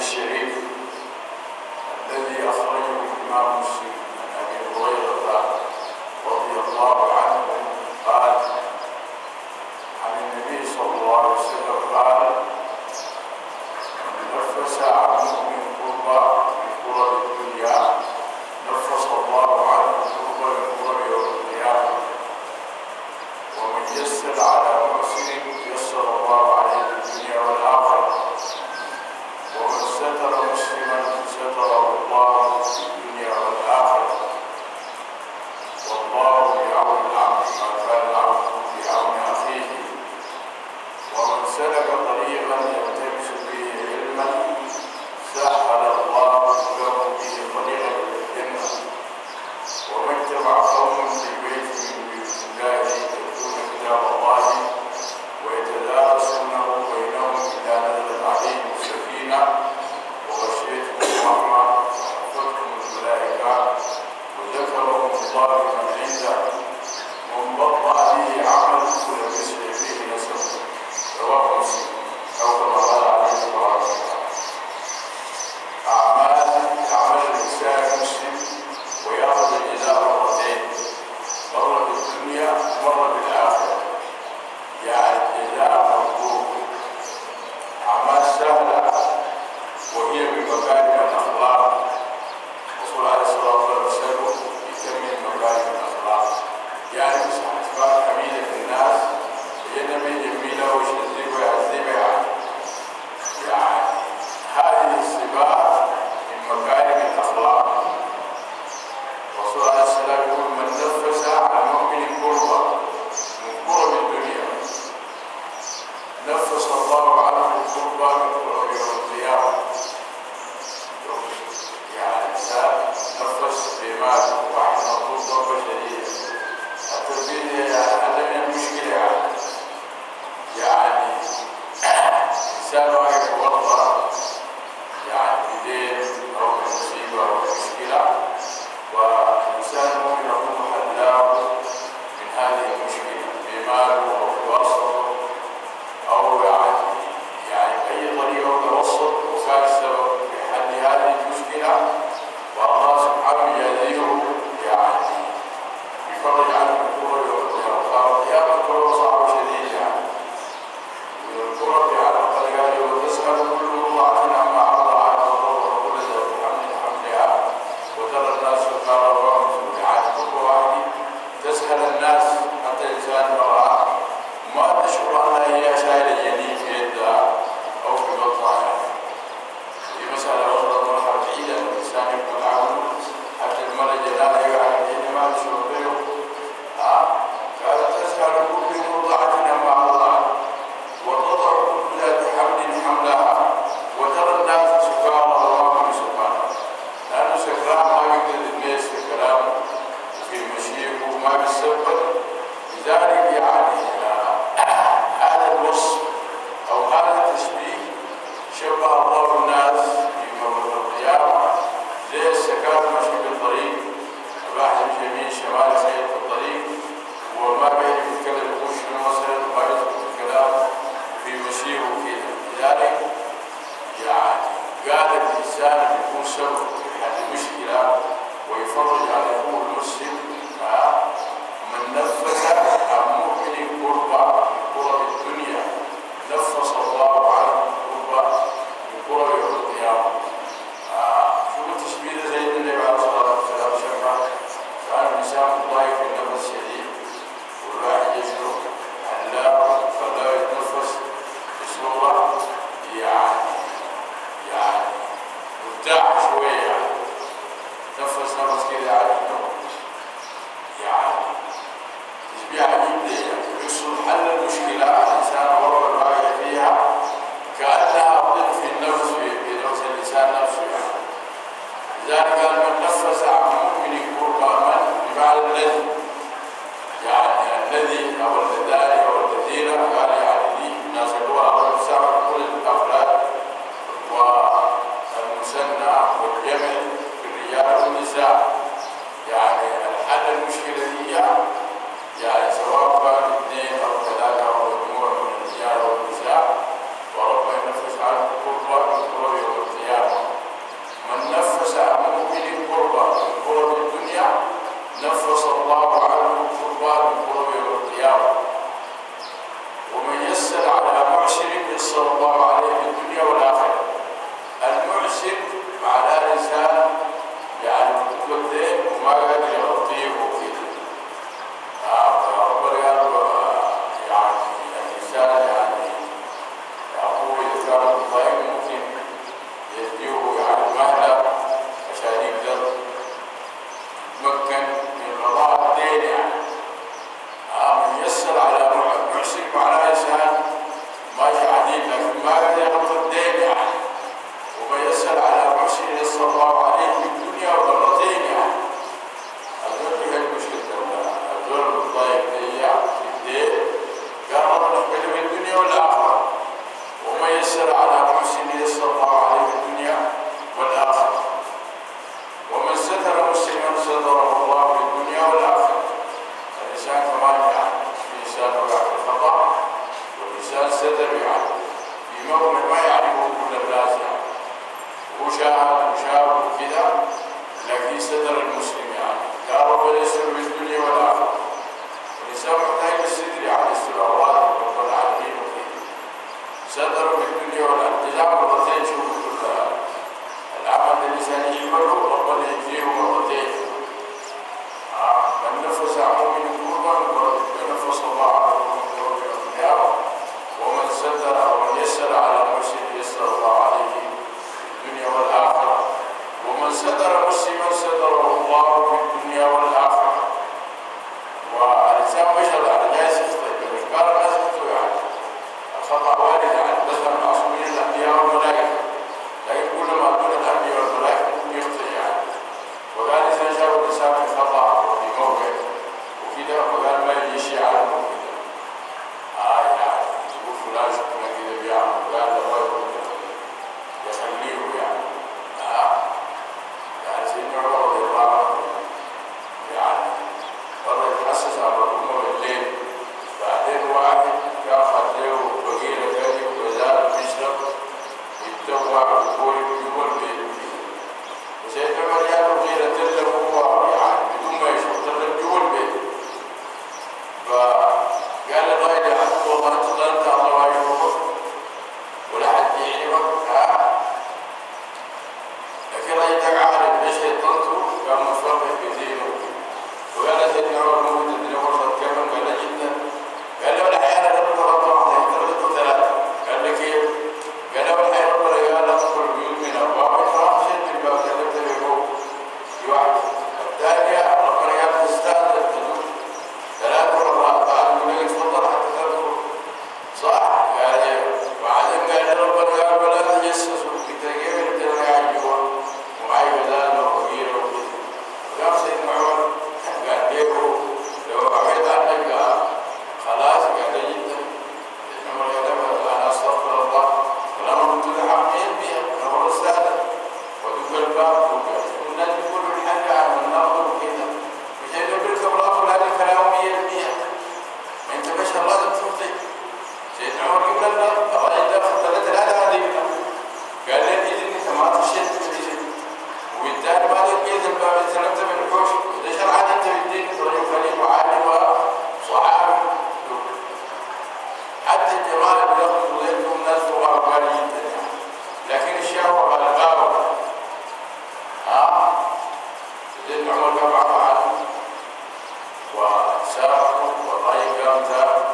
الشريف الذي أخرجه الإمام مسلم عن أبي هريرة رضي الله عنه قال عن النبي صلى الله عليه وسلم قال: من نفس عن مؤمن كربا من كرب الدنيا نفس الله عنه كربا من كرب يوم القيامة، ومن يسر على محسن يسر الله عليه في الدنيا والآخرة، ومن ستر مسلما ستره الله في الدنيا والآخرة، والله بعون العبد ما كان العبد بعون أخيه، ومن سلك طريقا يلتمس به علما سهل الله له به طريقا إلى الجنة، وما اجتمع قوم في بيت من بيوت الله يتلون كتاب الله ويتدارسونه بينهم إذا نزلت عليهم السكينة وغشيتهم الرحمة وحفتهم الملائكة وذكرهم الله من عنده ومن بطأ به عمله لم يسرع فيه نسبه. رواه مسلم أو كما قال عليه الصلاة والسلام. أعمال الإنسان مسلم ويأخذ الجزاء مرتين، مرة بالدنيا ومرة بالآخرة، يعني الجزاء مطلوب. أعمال سهلة وهي من مكارم الأخلاق، الرسول عليه الصلاة والسلام يسمي مكارم الأخلاق، يعني صفات حميدة في الناس هي نبي جميلة ويشذب ويعذب، يعني هذه الصفات من مكارم الأخلاق. الرسول عليه السلام يقول: من نفس عن مؤمن كربا من كرب الدنيا نفس الله عنه كربا من كرب يوم القيامة. يعني الإنسان نفس بمال واحد مطلوب ضربة شديدة، التربية يعني حل من المشكلة، يعني إنسان واحد يتوضأ يعني بدين أو بمصيبة أو بمشكلة، والإنسان ممكن يكون حلاه من هذه المشكلة بماله أو بواسطته أو يعني أي طريقة توسط وكان السبب في حل هذه المشكلة، والله سبحانه يجازيه يعني يفرج عنه الكرة والقيامة. يا الكرة صعبة شديدة، يعني والكرة على الطريقة وتسأل كل مرضعة عما أرضعت وتضر كل ذات حمل حملها، وترى الناس سكارى وهم سكارى، كل واحد تسهل الناس حتى الإنسان مرأة ما تشعر أنها هي شايلة جنين في يدها أو في بطنها. هي مسألة وصلت مرحلة بعيدة، الإنسان يكون عنه حتى المرأة جلالة يقعد الجنين ما تشعر به. كانت تسهل كل مرضعة عما أرضعت وتضع كل ذات حمل حملها، وترى الناس سكارى وهم سكارى، لأنه سكران ما يقدر الناس في كلامه وفي مشيه وما بيسبب. لذلك يعني هذا الوصف أو هذا التشبيه شبه الله الناس في يوم القيامة زي السكارى ماشي بالطريق، الواحد يمشي يمين شمال سير في الطريق وما بين يتكلم يخش مثلا وما يثبت الكلام في مشيه وكذا. لذلك يعني قال الإنسان يكون سبب في حل مشكلة ويفرج على أخوه المسلم. من نفس عن مؤمن كربا من كرب الدنيا نفس الله عنه كربا من كرب يوم القيامة. شوف التشبيه زي النبي عليه الصلاة والسلام شبه كان الإنسان ضعيف النفس شديد والواحد يشعر حلاه فلا يتنفس بصورة يعني مرتاح شوية، نفس كده يعني يغلط الدين يعني، ومن يسر على محسن يسر الله عليه في الدنيا ومرتين يعني. هذول هي المشكلة، هذول الضايق في الدين قال ربنا يحمله في الدنيا والآخرة، ومن يسر على محسن يسر الله عليه في الدنيا والآخرة، ومن ستر مسلما ستره الله في الدنيا والآخرة. الإنسان كمان يعني في إنسان وقع في الخطأ، والإنسان ستر يعني في موضع ما يعرفه كل الناس يعني، هو شاهد وشاف وكذا، لكن ستر المسلم يعني قال ربنا يستر في الدنيا والآخرة. الإنسان محتاج للستر يعني يستر أوراده وربنا عارفين وكذا، ستر في الدنيا والآخرة. إذا مرتين شوفوا كل العمل الإنسان يعمله ربنا يجزيه مرتين. من نفس عن مؤمن كربا نفس الله على مؤمن كربا يوم القيامة، ومن ستر ومن يسر على محسن يسر الله عليه في الدنيا والآخرة، ومن ستر مسلما ستره الله في الدنيا والآخرة. والإنسان بشر على جايز يخطئ، بالإخبار الناس يخطئ يعني الخطأ وارد يعني، مثلا معصومين الأنبياء والملائكة، لكن كل ما دون الأنبياء والملائكة ممكن يخطئ يعني. وقال إذا شاف الإنسان في خطأ وفي موقع وكذا، وقال ما يجي شيء على الموقع يعني يقول فلان شكله كذا بيعمل، وقال الله يخليه يعني. يعني سيدنا عمر رضي الله عنه يعني مرة يتحسس على الأمة بالليل، بعدين واحد ياخذ له بقيلة ثانية وغزال يشرب ويتوع ويقول يقول وسيدنا عمر جاب بقيلة له هو يعني بدون ما يشرب ترجول به، فقال الراجل يا عبد والله انت ظننت الله يشوفك ولا حد يعلمك لكن الراجل ده عارف ليش طنطه، قام مفرق بدينه. وقال سيدنا عمر موجود الدنيا فرصة كمان، قال له جدا، قال له الأحيان ربنا ربنا يتردد ثلاثة، قال له كيف؟ قال له الأحيان ربنا قال ادخل البيوت من أبواب الفراغ شد الباب كلمت بيقول في واحد. الثانية ربنا قال تستأذن الحدود ثلاث مرات، بعد يقول لك تفضل حتى تدخل، صح؟ قال ايه؟ وبعدين قال ربنا قال ولا تجسسوا، انت كيف انت اللي قاعد جوا ومعي بدال وكبيرة وكذا. وقام سيدنا عمر قال ليه لو بعيد عنك خلاص، قال لي جدا. سيدنا عمر قال انا استغفر الله ولما كنت لحقين بها انا هو السادة ودق الباب والناس يقولوا الحاجة عن النظر وكذا، مش هيقول لك برافو هذا الكلام 100%، ما انت بشر لازم تخطئ. سيدنا عمر قبل الراجل ده خطلت لا هذه قال لي اذن انت ما تشد في الجن، وبالتالي بعد الجيد الباب سلمت من الحوش، وده شرعا انت بالدين رجل خليفه عالم وصحابي. حتى الجمال بياخذ وظيفتهم ناس فقراء كبار جدا يعني، لكن الشهوه غلباهم. سيدنا عمر قام عفى عنه وسافروا والراجل قام تاب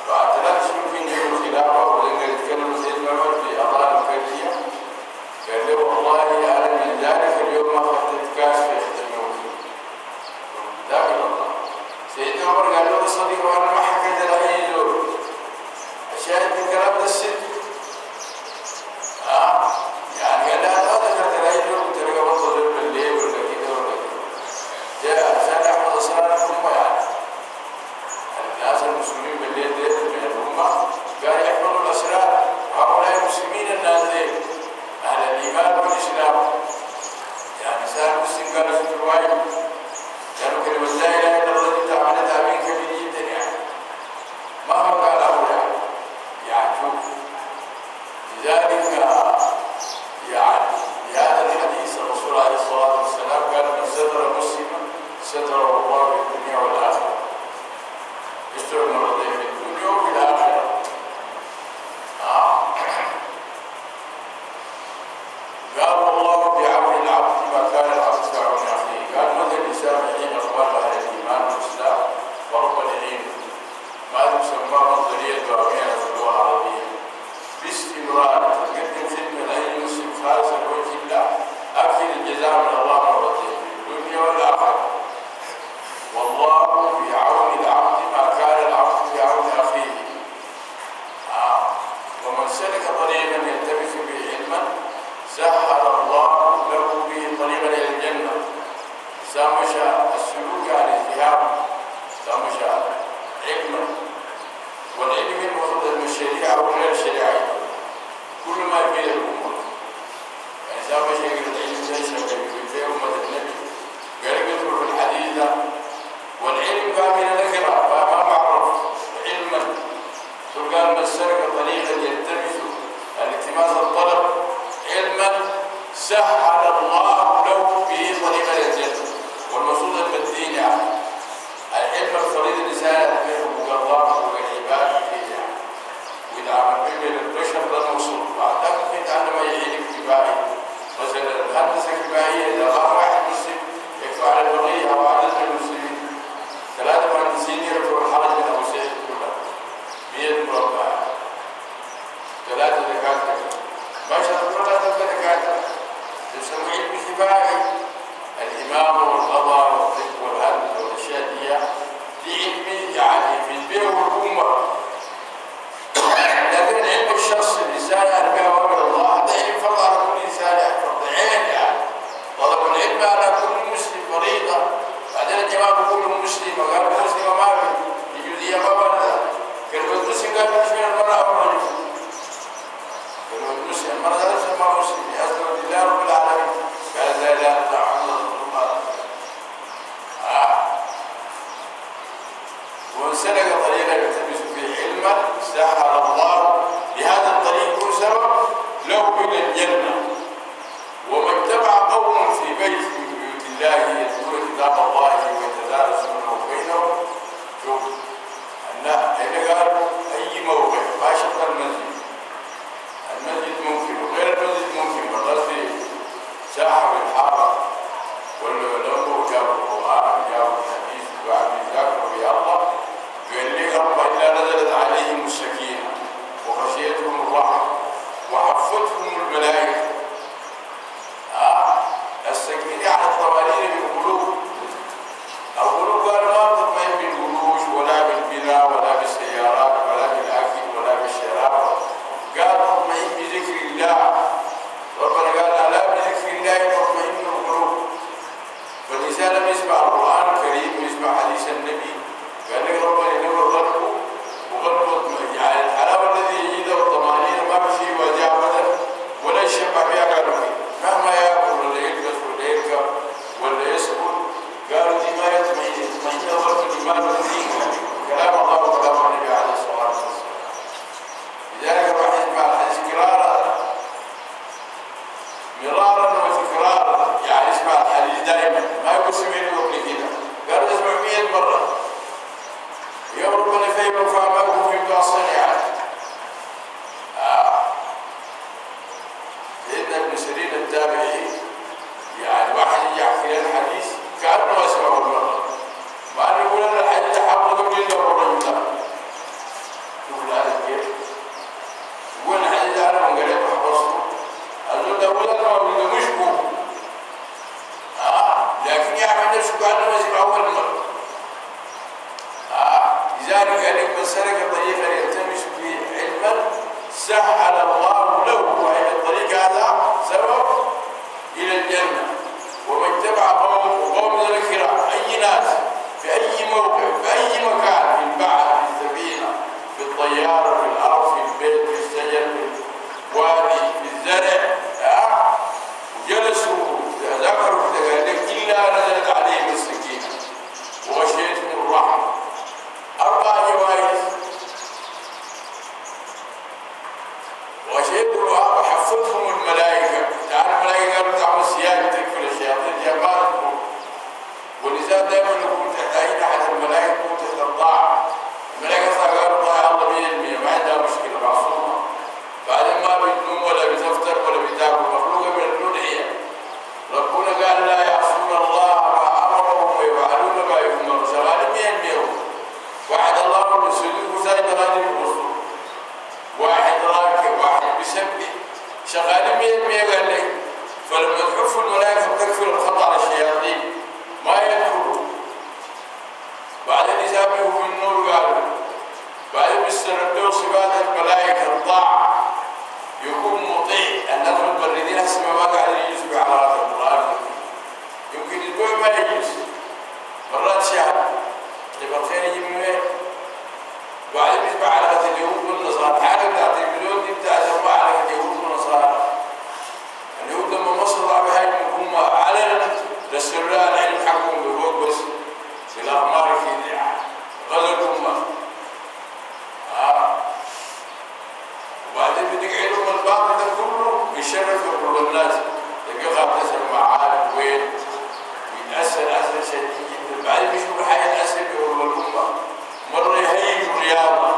بعد 3 سنين في الخلافه، ولما يتكلم سيدنا عمر في قضايا الفرديه قال له والله انا من ذلك اليوم ما اخذت كاس في ختمه داخل الله. سيدنا عمر قال له صديق وانا ما حكيت لاي زول الشاهد من كلام ده الست يعني قال لها لا ذكرت لاي زول كنت لقى بطل بالليل ولا كذا ولا كذا. جاء عشان يحفظ اسرار الامه يعني الناس المسلمين بالليل ديت من الامه قال يحفظوا الاسرار، وهؤلاء المسلمين الناس ديت اهل الايمان والاسلام يعني سال مسلم قالوا في الروايه قالوا كلمه لا اله الا الله دي عملتها بين كبير جدا يعني مهما قال ابو يعني شوف. لذلك يعني في هذا الحديث الرسول عليه الصلاه والسلام قال من ستر مسلما ستره الله في الدنيا والاخره، يستر مرتين في الدنيا وفي الاخره. قال والله بعون العبد ما كان العبد في عون اخيه. قال مثل الانسان يعين اخوانه اهل الايمان والاسلام وربنا يعينه، ما تسمى مصدريه دعويه في اللغه العربيه باستمرار تقدم خدمه لاي مسلم خالصا لوجه الله، اكثر الجزاء من الله مرتين في الدنيا والاخره. والله في عون العبد ما كان العبد في عون اخيه. ومن سلك طريقا من الأمة. يعني سابا شيء العلم ليس في أمة النبي قال يذكر في الحديث والعلم كامل نكرة ما معروف علما سرقان بالسرقة طريقا يلتمس الالتماس الطلب علما سهل الله له به طريقا للجنة والمقصود بالدين يعني العلم الفريد الإنسان منه الله والعباد فيه يعني وإذا عمل بين البشر ده موصول بعد ممكن يتعلم أي علم كفائي مثلا الهندسة كفائية إذا ما واحد مسلم يكفي على البقية أو عدد من المسلمين 3 مهندسين يرفعوا الحرج من أبو سعيد كلها 100 مربع 3 دكاترة ما شاء الله 3 دكاترة يسمى علم كفائي الإمامة والقضاء والطب والهندسة والأشياء دي علم يعني في البيئة والأمة. لكن العلم الشخصي الإنسان يعرف بأوامر الله هذا علم فرض على كل إنسان فرض عين يعني طلب العلم على كل مسلم فريضة. بعدين الجماعة بيقولوا مسلم وقال مسلم ما في الجزئية ما ورد كلمة مسلم قال مش من المرأة والرجل كلمة مسلم المرأة لا تسمى مسلم يسجد لله رب العالمين قال لا إله إلا الله ومن سلك طريقا يلتمس فيه علما سهل الله بهذا الطريق كل سبب له الى الجنه. وما اتبع قوم في بيت من بيوت الله يتلون كتاب الله ويتدارسونه بينهم شوف هنا قال اي موقع ما شرط المسجد ممكن وغير المسجد ممكن والقصد ساحه بالحاره ولا لو جابوا القران جابوا الحديث وعم يذكروا بالله قال لي رب إلا نزلت عليهم السكينة وغشيتهم الرحمة وحفتهم الملائكة. السكينة على الطمأنينة بالقلوب. القلوب قال ما تطمئن بالجلوس ولا بالبناء ولا بالسيارات ولا بالأكل ولا بالشراب. قال تطمئن بذكر الله. ربنا قال ألا بذكر الله تطمئن القلوب. فالإنسان لم يسمع القرآن الكريم ويسمع حديث النبي قال لك ربنا ينور قلبه وقلبه يعني الحلاوه الذي يجده والطمانينه ما في شيء يواجه ابدا ولا يشبع بها قالوا فيه مهما ياكل ولا يلبس ولا يركب ولا يسكن قالوا دي ما يطمئن ظرف الايمان والدين كلام الله وكلام النبي عليه الصلاه والسلام. لذلك راح يسمع الحديث مرارا وتكرارا يعني يسمع الحديث دائما ما يقول سمعته قبل كده قالوا اسمع 100 مره يوم ربنا فهم فهمه في الصنيعات. سيدنا ابن سيرين التابعي يعني واحد يجي يحكي لنا الحديث كأنه يسمعه المرة مع أنه يقول لنا الحديث حافظ قبل له الرجل ده يقول هذا كيف؟ يقول الحديث أنا من قريب حفظته أقول له ولا ما أقول له مشكو لكن يعمل نفسه كأنه يسمعه المرة. لذلك قال لك من سلك طريقا يلتمس فيه علما سهل الله له وإلى الطريق هذا سبب إلى الجنة. ومن اتبع قوم ذكر أي ناس في أي موقع في أي مكان في البحر في السفينة في الطيارة في الأرض في البيت في الشجر في الوادي في الزرع وجلسوا ذكروا قال لك إلا نزلت عليهم السكينة وغشيتهم الرحمة. 4 جوائز وغشيتهم وحفتهم الملائكة. تعالى الملائكة قالوا تعمل سياج تكفل الشياطين جمالكم ولذلك دائما نكون تحت أي أحد الملائكة نكون تحت الطاعة. الملائكة قالوا طاعة الله 100% ما عندها مشكلة معصومة بعدين ما بتنوم ولا بتفطر ولا بتاكل مخلوقة من الأدعية. ربنا قال لا يعصون الله ما أمرهم ويفعلون ما يؤمرون شغالين 100% واحد الله ورسوله وزايد راجل الرسول واحد راكب واحد بسبب شغالين 100% قال لك فلما تحفوا الملائكة تكفر الخطأ على الشياطين ما يدخلوا. بعدين يسابقوا في النور قالوا بعدين بيستردوا صفات الملائكة الطاعة يكون مطيع. الناس المبردين هسه ما قاعد يجلسوا على هذا القرآن يمكن اسبوع ما يجلس مرات شهر يبقى الخير يجي من وين؟ وبعدين بيسمع على اليهود والنصارى الحاجة بتاعت المليون دي بتاع سماع على اليهود والنصارى وبيشرف كل الناس تلقى غطس المعارف وين يتأثر شديد جدا. بعدين بيشوف الحياة الأسد والله الأمة مرة يهيجوا الرياضة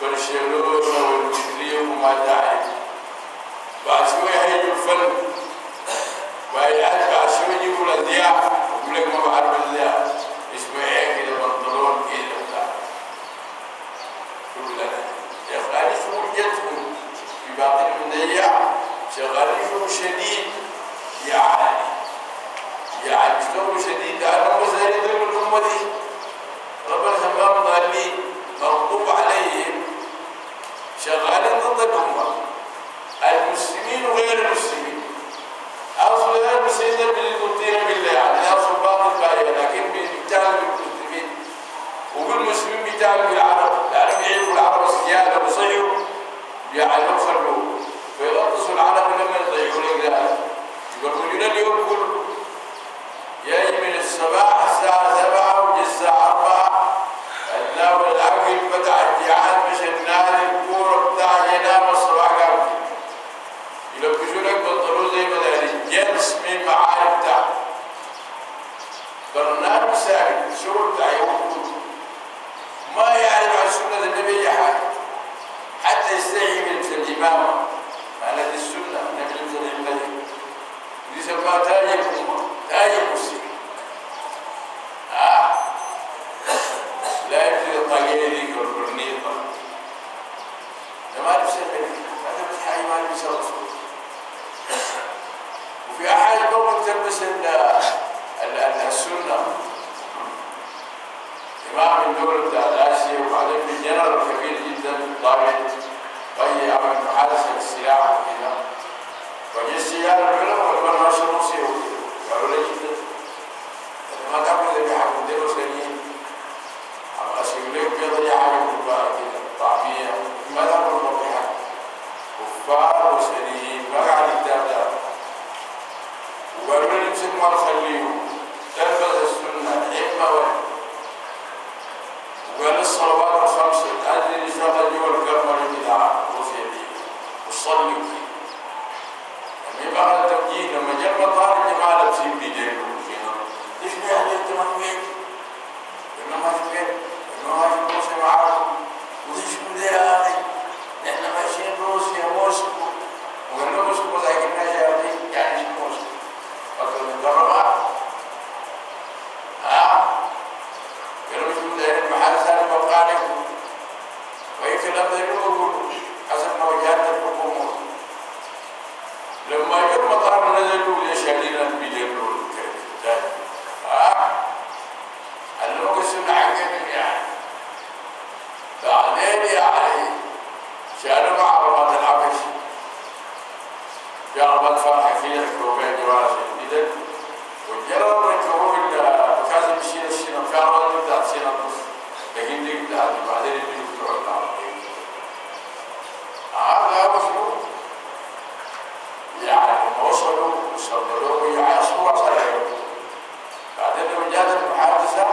برشلونة والمدريد وما داعي، بعد شوية يهيجوا الفن، بعد شوية يجيبوا الأذياء يقول لك ما بعرف الأذياء اسمه إيه كده بنطلون كده بتاع كل ده يا أخي هذه شغل جدهم في باطن من ضيع شغالين شغل شديد يعني شغل شديد. أنا مزاري ضمن الأمة دي ربنا سماهم ضالين مغضوب عليهم شغالين ضد الأمة المسلمين وغير المسلمين. أصل غير المسلمين بالمطير بالله يعني أصل باطل باية لكن بيتعلم بالمسلمين وبالمسلمين بيتعلم بالعرب لأنهم يعرفوا العرب الزيادة وصيحوا يعني يخلوا فيغطسوا العرب لما يضيعوا لك يقولوا لنا اليوم كله يجي من الصباح الساعة 7 وجي الساعة 4 الناوي الأكل فتح الجيعان مش النادي الكورة بتاع ينام الصباح قام يلبسوا لك بنطلون زي ما داري جنس من معارف بتاعه برنامج ثابت شغل بتاع يوم ما يعرف عن سنة النبي أي حاجة حتى يستحي من الإمامة معنى دي السنة النبي صلى الله عليه وسلم دي سماها تاج الأمة تاج المسلمين. لا يمكن الطاقية ذيك والبرنيطة ما لبس هذا مش حاجة ما لبس الرسول. وفي أحد قوم تلبس السنة إمام من دولة آسيا وبعدين في جنرال كبير جدا ضابط طيب عمل محادثة للسلاح وكذا وجي السيارة العلماء والبرنامج الروسي وكذا قالوا لي جدا ما تعمل ذي بحق مدير وسنين أسيب لك بيضي حاجة كبارة كذا طعمية ما تعمل مضيحة كفار وسنين ما قاعد يتابع وقالوا لي نمسك ما نخليهم تنفذ السنة الحكمة وقال الصلوات الخمس تأذن لشغل جوا القمر الإذاعة روسيا دي وصلي فيه لما يبقى هذا التوجيه لما جاء المطار الجماعة لابسين بيجيبوا ليش ما يعني انت ما تبين؟ انه ما تبين؟ انه ما في روسيا معاكم وليش من ذي يا اخي؟ نحن ماشيين روسيا موسكو وقالوا موسكو ذاك الناس يعني ايش موسكو؟ فكروا من الضربات قالوا مش من ذي المحل ثاني بقى عليكم ويمكن لم يقولوا حسب موجات الحكومة لما جاء المطار نزلوا ليش علينا بيجيبوا الكلام اللغة السنة حقهم يعني بعدين يعني شانوا عربات الحبش في عربات فرح فيها كوبين جواز جديدا وجرب ركبوا بكازم الشينا في عربات بتاعت سينا النص لكن دي بتاعت بعدين يجوا بتوع العربية هذا وصلوا يعني وصلوا ويعصوا وصلوا بعدين لما جاءت المحادثة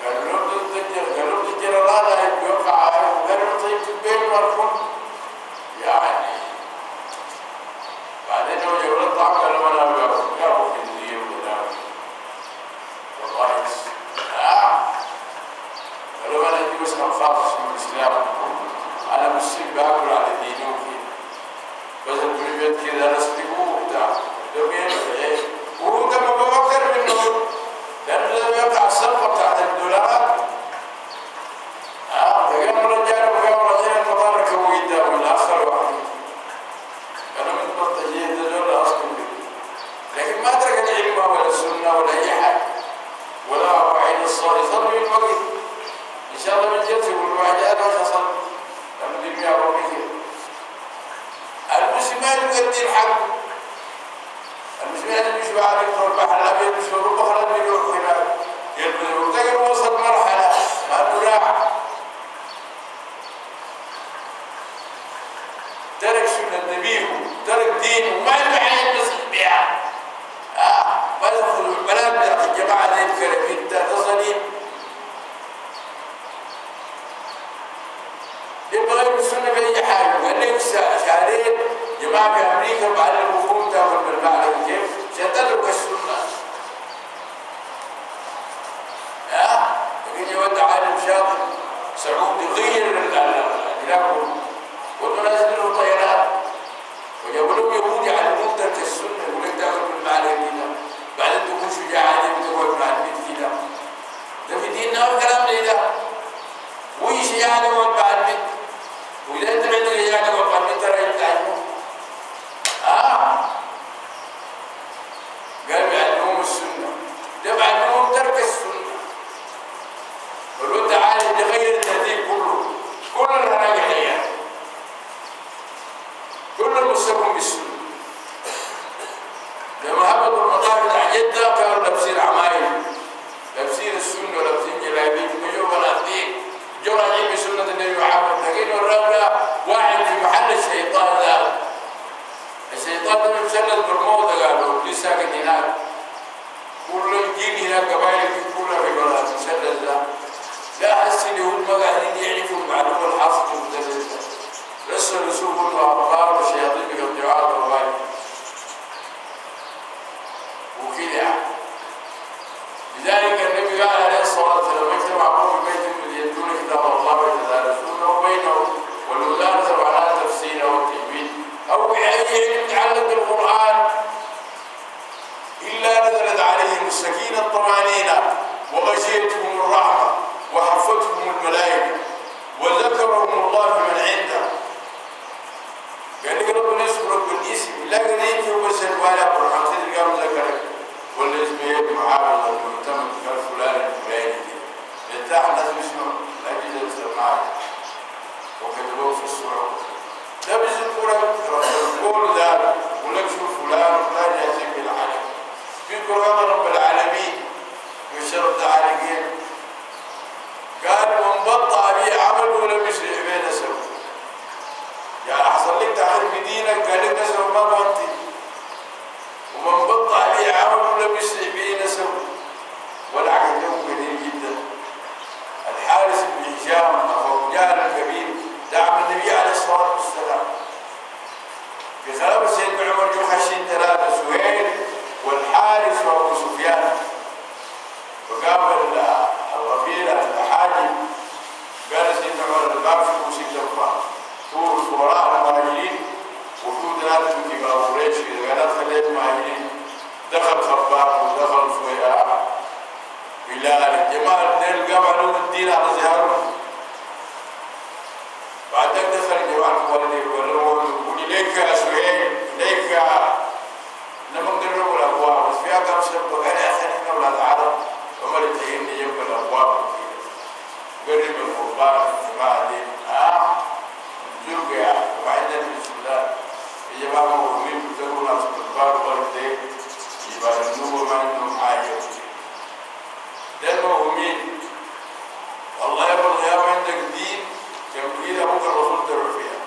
قالوا له الجنرال هذا يوقع وقالوا له طيب تبين مركون يعني بعدين لما جابوا له الطعام قالوا انا بقابل في الدنيا ولا والله قالوا انا دي بس خاص من الاسلام انا مسلم باكل على ديني وكذا بس البيت كذا نسلكوه وبتاع وهو ده ما بفكر منه لأنه لازم يقع الصفقة بتاعت الدولارات فقام رجال وقام رجال المطار ركبوا قدامه الآخر واحد كانوا متبطجين دول أصلا لكن ما ترك العلم ولا السنة ولا أي حاجة ولا وعيد الصلاة يصلوا بالوقت إن شاء الله من جلسة يقول واحد أنا مش أصلي لما دي بيعرفوا كده المسلمين يؤدي الحق المسلمين مش بعد يدخل البحر الابيض مش يروح خلاص بيروح هناك يلتقي وصل مرحله ما راح ترك سنه نبيه ترك دينه وما ينفع يلبس بها ما يدخل البلد بتاعت الجماعه دي الكرفين تصلي يبغى يلبس السنه باي حاجه قال لك شهرين جماعه في امريكا أمريكا بعد المفهوم تاخذ بالمعنى كيف ستترك السنة لكن يودع عالم شاطر سعودي غير البلاد وننزل له طيارات وجابوا لهم يهود يعلمون ترك السنة يقول لك تاخذ بالمعنى كده بعدين تكون شجاع عالم تقعد مع البيت كده ده في ديننا والكلام ده وش يعني تقعد مع البيت وإذا أنت عندك يعني تقعد مع البيت ترى يتعلمون قالوا يعلمون السنة ده معلوم ترك السنة والود عالم يغير التهذيب كل الهناجحية كل المستقيم بالسنة لما هبطوا المطار بتاع جدة كانوا لابسين عمايل لابسين السنة ولابسين جلابيب ويجوا بناطيل جو راجعين بسنة النبي محمد لكن الرابع واحد في محل الشيطان ده الشيطان ده مسلط برمودا قالوا لسه ساكن هناك كل الجيل هناك قبائل كلها في البلد مسلط ده لا حس اليهود ما قاعدين يعرفوا المعلومة الحاصلة المدرسة لسه رسوم الأبطال والشياطين بقطيعات الرواية وكذا لذلك النبي قال عليه الصلاة والسلام اجتمع قوم في بيت يتلون كتاب الله ويتدارسونه بينهم والمدارسة على تفسيره والتجويد أو بأي علم يتعلق بالقرآن إلا نزلت عليهم السكينة الطمأنينة وغشيتهم الرحمة وحفتهم الملائكة وذكرهم الله بمن عنده. قال لك ربنا يذكرك بالاسم لا قريب في بس الوالد القرآن تلقى قالوا ذكرك ولا اسمه معاذ المهتم قال فلان الفلاني ارتاح الناس يسمعوا لا يجوز الاستماع وكتبوه في الصورة ده بيذكرك يقول ذلك يقول لك شوف فلان وفلان يهزم بالعالم في قرآن رب العالمين من شر العالمين قال من بطأ به عمله لم يسرع به نسبه يعني أحسن لك تأخر في دينك قال لك نسبه ما بغطي ومن بطأ به عمله لم يسرع به نسبه والعقل يوم كثير جدا. الحارث بن هشام أخو جهل الكبير دعم النبي عليه الصلاة والسلام في خلافة سيدنا عمر يخشين ثلاثة سهيل والحارث وأبو سفيان وقابل الرفيلة الحاجب قال سيدنا عمر الباب في كوسي الجبار طول وراء المهاجرين وفود ثلاثة كبار قريش إذا قالت خليت مهاجرين دخل خباب ودخل سويعة بلال الجمال ديل قبلوا الدين على زهرهم بعدين دخل الجمال قال إليك يا سهيل إليك لما نقربوا الأبواب بس فيها كم سبب أنا يا أخي نحن أولاد العرب عمر يتهيني جنب الأبواب قرب القربان الجماعة دي جرق يا وعندنا بسم الله الجماعة موهومين بتقول ناس بالبار وبردين يبقى النور ما عندهم حاجة ده الموهومين والله يا ابو الغياب عندك دين كان بإيده ممكن الرسول تروح فيها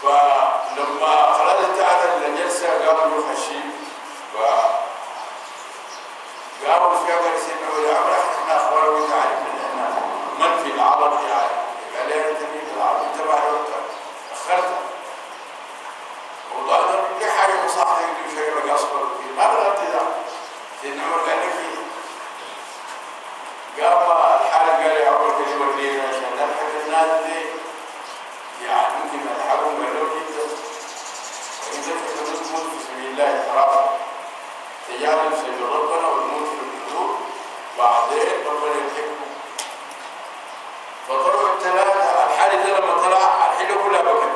فلما خلاص انتهت الجلسة قاموا يخشين قاموا في هذا السنة يا عمر احنا اخوان وانت عارف من في العرب يعني قال لي انا تميم العرب انت بعد وقت اخرت وضعنا لي حاجه مصاحبه يجي شيء بقى اصفر ما بغلط ده سيدنا عمر قال لك قام الحالة قال يا عمر كده ورينا عشان نلحق الناس دي يعني ممكن نلحقهم قالوا جدا وانت تموت في سبيل الله ترى تجارب سبيل ربنا والموت في الحدود بعدين ربنا يلحقهم فطلعوا الثلاثة الحالة دي لما طلع الحلة كلها بكت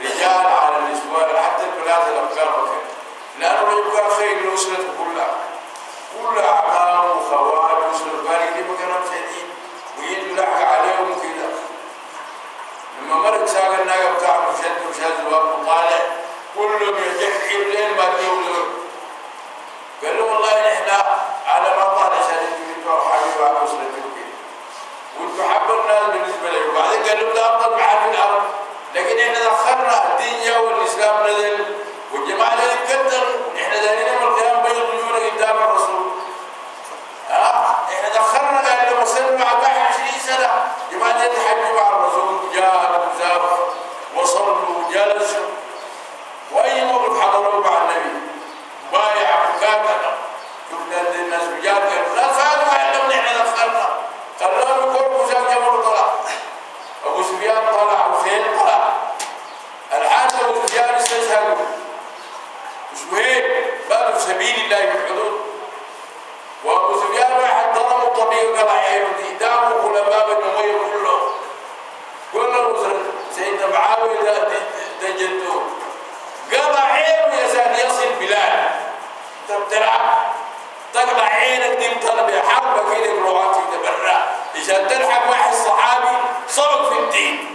رجال على النسوان حتى البنات الأبكار بكت لأنه يبقى خير الأسرة كلها كل أعمام وخوال وأسرة بارك دي بكرم شديد ويجوا لحق عليهم كده لما مرت ساق الناقة بتاعهم شد وشد وطالع كلهم يجحي الليل ما تجيبوا قال له والله نحن على ما طالع شديد انتوا حبيبوا على أسرتكم وانتوا حبوا الناس بالنسبة لي وبعدين قال لهم ده أفضل معاد في الأرض لكن احنا دخلنا الدنيا والإسلام نزل والجماعة اللي نتكدر احنا دانين يوم القيامة بين ضيونا قدام الرسول احنا دخلنا قال لما سلم مع 20 سنة جماعة اللي تحجوا مع الرسول جاهدوا وزاروا معاوية ده جدو قضى عينه يزال يصل بلاد تبتلع تقطع عينك دي طلب حربة كده بلغاتي تبرع عشان تلحق واحد صحابي صبق في الدين